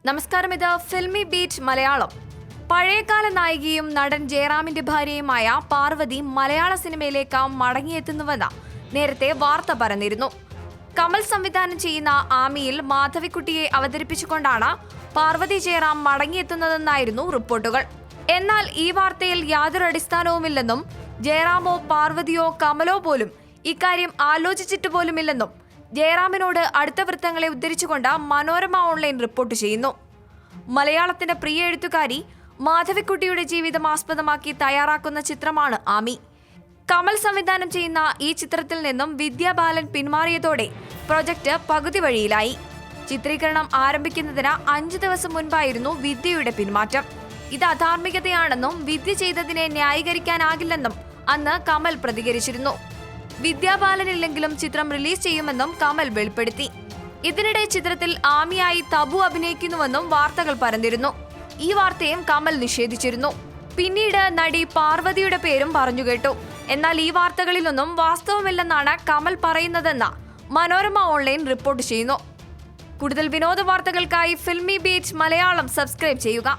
നമസ്കാരം, ഇത് filmy beat Malayalam. പഴയകാല നായികയും നടൻ ജയറാമിന്റെ ഭാര്യയുമായ പാർവതി മലയാള സിനിമയിലേക്ക് മടങ്ങിയെത്തുന്നുവെന്ന് നേരത്തെ വാർത്ത പറഞ്ഞിരുന്നു. കമൽ സംവിധാനം ചെയ്യുന്ന ആമിയിൽ മാധവിക്കുട്ടിയെ അവതരിപ്പിച്ചുകൊണ്ടാണ് പാർവതി ജയറാം മടങ്ങിയെത്തുന്നതെന്നായിരുന്നു റിപ്പോർട്ടുകൾ. എന്നാൽ ഈ വാർത്തയിൽ യാതൊരു അടിസ്ഥാനവുമില്ലെന്നും ജയറാമോ പാർവതിയോ കമലോ പോലും ഇക്കാര്യം ആലോചിച്ചിട്ട് പോലുമില്ലെന്നും ജയറാമിനോട് അടുത്ത വൃത്തങ്ങളെ ഉദ്ധരിച്ചുകൊണ്ട് മനോരമ ഓൺലൈൻ റിപ്പോർട്ട് ചെയ്യുന്നു. മലയാളത്തിന്റെ പ്രിയ എഴുത്തുകാരി മാധവിക്കുട്ടിയുടെ ജീവിതം ആസ്പദമാക്കി തയ്യാറാക്കുന്ന ചിത്രമാണ് ആമി. കമൽ സംവിധാനം ചെയ്യുന്ന ഈ ചിത്രത്തിൽ നിന്നും വിദ്യാ ബാലൻ പിന്മാറിയതോടെ പ്രൊജക്ട് പകുതി വഴിയിലായി. ചിത്രീകരണം ആരംഭിക്കുന്നതിന് 5 ദിവസം മുൻപായിരുന്നു വിദ്യയുടെ പിന്മാറ്റം. ഇത് അധാർമികതയാണെന്നും വിദ്യ ചെയ്തതിനെ ന്യായീകരിക്കാനാകില്ലെന്നും അന്ന് കമൽ പ്രതികരിച്ചിരുന്നു. വിദ്യാബാലനില്ലെങ്കിലും ചിത്രം റിലീസ് ചെയ്യുമെന്നും കമൽ വെളിപ്പെടുത്തി. ഇതിനിടെ ചിത്രത്തിൽ ആമിയായി തബു അഭിനയിക്കുന്നുവെന്നും വാർത്തകൾ പരന്നിരുന്നു. ഈ വാർത്തയും കമൽ നിഷേധിച്ചിരുന്നു. പിന്നീട് നടി പാർവതിയുടെ പേരും പറഞ്ഞുകേട്ടു. എന്നാൽ ഈ വാർത്തകളിലൊന്നും വാസ്തവമില്ലെന്നാണ് കമൽ പറയുന്നതെന്ന് മനോരമ ഓൺലൈൻ റിപ്പോർട്ട് ചെയ്യുന്നു. കൂടുതൽ വിനോദ വാർത്തകൾക്കായി ഫിൽമി ബീറ്റ് മലയാളം സബ്സ്ക്രൈബ് ചെയ്യുക.